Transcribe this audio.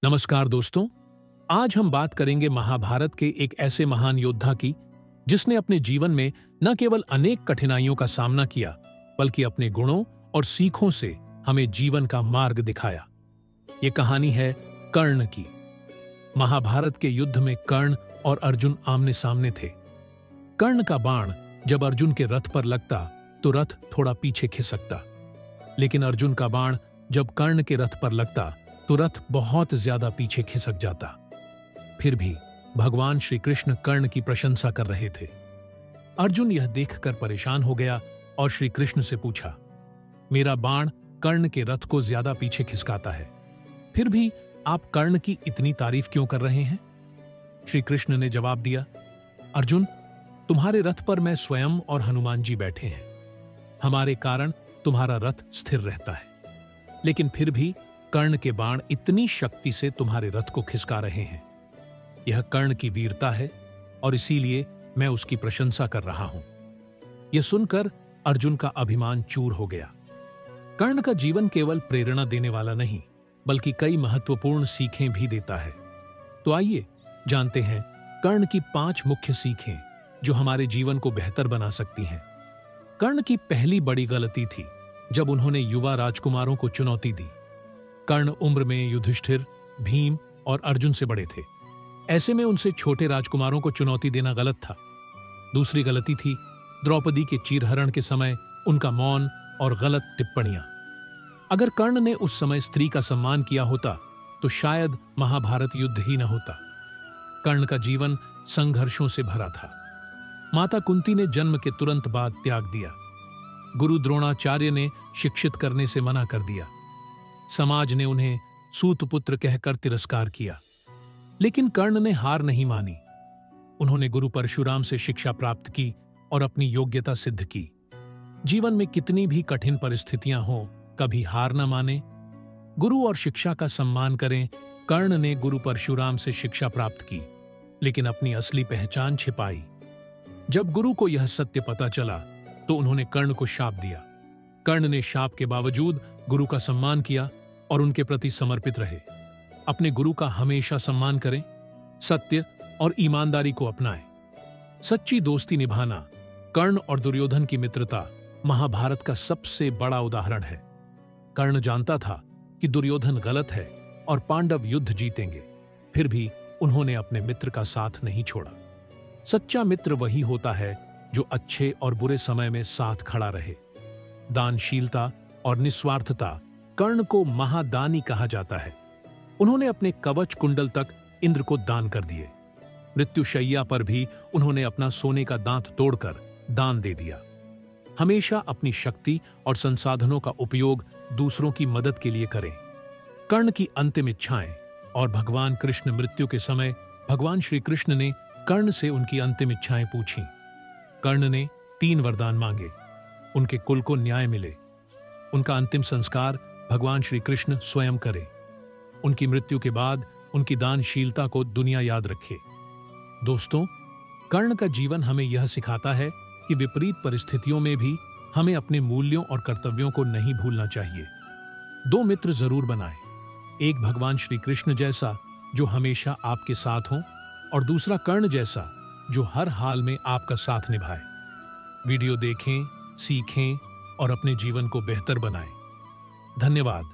नमस्कार दोस्तों। आज हम बात करेंगे महाभारत के एक ऐसे महान योद्धा की जिसने अपने जीवन में न केवल अनेक कठिनाइयों का सामना किया बल्कि अपने गुणों और सीखों से हमें जीवन का मार्ग दिखाया। ये कहानी है कर्ण की। महाभारत के युद्ध में कर्ण और अर्जुन आमने सामने थे। कर्ण का बाण जब अर्जुन के रथ पर लगता तो रथ थोड़ा पीछे खिसकता, लेकिन अर्जुन का बाण जब कर्ण के रथ पर लगता तो रथ बहुत ज्यादा पीछे खिसक जाता। फिर भी भगवान श्री कृष्ण कर्ण की प्रशंसा कर रहे थे। अर्जुन यह देखकर परेशान हो गया और श्री कृष्ण से पूछा, मेरा बाण कर्ण के रथ को ज्यादा पीछे खिसकाता है, फिर भी आप कर्ण की इतनी तारीफ क्यों कर रहे हैं? श्री कृष्ण ने जवाब दिया, अर्जुन, तुम्हारे रथ पर मैं स्वयं और हनुमान जी बैठे हैं। हमारे कारण तुम्हारा रथ स्थिर रहता है, लेकिन फिर भी कर्ण के बाण इतनी शक्ति से तुम्हारे रथ को खिसका रहे हैं। यह कर्ण की वीरता है और इसीलिए मैं उसकी प्रशंसा कर रहा हूं। यह सुनकर अर्जुन का अभिमान चूर हो गया। कर्ण का जीवन केवल प्रेरणा देने वाला नहीं बल्कि कई महत्वपूर्ण सीखें भी देता है। तो आइए जानते हैं कर्ण की 5 मुख्य सीखें जो हमारे जीवन को बेहतर बना सकती हैं। कर्ण की पहली बड़ी गलती थी जब उन्होंने युवा राजकुमारों को चुनौती दी। कर्ण उम्र में युधिष्ठिर, भीम और अर्जुन से बड़े थे। ऐसे में उनसे छोटे राजकुमारों को चुनौती देना गलत था। दूसरी गलती थी द्रौपदी के चीरहरण के समय उनका मौन और गलत टिप्पणियां। अगर कर्ण ने उस समय स्त्री का सम्मान किया होता तो शायद महाभारत युद्ध ही न होता। कर्ण का जीवन संघर्षों से भरा था। माता कुंती ने जन्म के तुरंत बाद त्याग दिया। गुरु द्रोणाचार्य ने शिक्षित करने से मना कर दिया। समाज ने उन्हें सूतपुत्र कहकर तिरस्कार किया, लेकिन कर्ण ने हार नहीं मानी। उन्होंने गुरु परशुराम से शिक्षा प्राप्त की और अपनी योग्यता सिद्ध की। जीवन में कितनी भी कठिन परिस्थितियां हों, कभी हार न माने। गुरु और शिक्षा का सम्मान करें। कर्ण ने गुरु परशुराम से शिक्षा प्राप्त की, लेकिन अपनी असली पहचान छिपाई। जब गुरु को यह सत्य पता चला तो उन्होंने कर्ण को शाप दिया। कर्ण ने शाप के बावजूद गुरु का सम्मान किया और उनके प्रति समर्पित रहे। अपने गुरु का हमेशा सम्मान करें, सत्य और ईमानदारी को अपनाएं। सच्ची दोस्ती निभाना। कर्ण और दुर्योधन की मित्रता महाभारत का सबसे बड़ा उदाहरण है। कर्ण जानता था कि दुर्योधन गलत है और पांडव युद्ध जीतेंगे, फिर भी उन्होंने अपने मित्र का साथ नहीं छोड़ा। सच्चा मित्र वही होता है जो अच्छे और बुरे समय में साथ खड़ा रहे। दानशीलता और निस्वार्थता। कर्ण को महादानी कहा जाता है। उन्होंने अपने कवच कुंडल तक इंद्र को दान कर दिए। मृत्युशैया पर भी उन्होंने अपना सोने का दांत तोड़कर दान दे दिया। हमेशा अपनी शक्ति और संसाधनों का उपयोग दूसरों की मदद के लिए करें। कर्ण की अंतिम इच्छाएं। और भगवान कृष्ण मृत्यु के समय भगवान श्री कृष्ण ने कर्ण से उनकी अंतिम इच्छाएं पूछीं। कर्ण ने 3 वरदान मांगे। उनके कुल को न्याय मिले। उनका अंतिम संस्कार भगवान श्री कृष्ण स्वयं करें। उनकी मृत्यु के बाद उनकी दानशीलता को दुनिया याद रखे। दोस्तों, कर्ण का जीवन हमें यह सिखाता है कि विपरीत परिस्थितियों में भी हमें अपने मूल्यों और कर्तव्यों को नहीं भूलना चाहिए। 2 मित्र जरूर बनाएं। एक भगवान श्री कृष्ण जैसा जो हमेशा आपके साथ हो और दूसरा कर्ण जैसा जो हर हाल में आपका साथ निभाए। वीडियो देखें, सीखें और अपने जीवन को बेहतर बनाएं। धन्यवाद।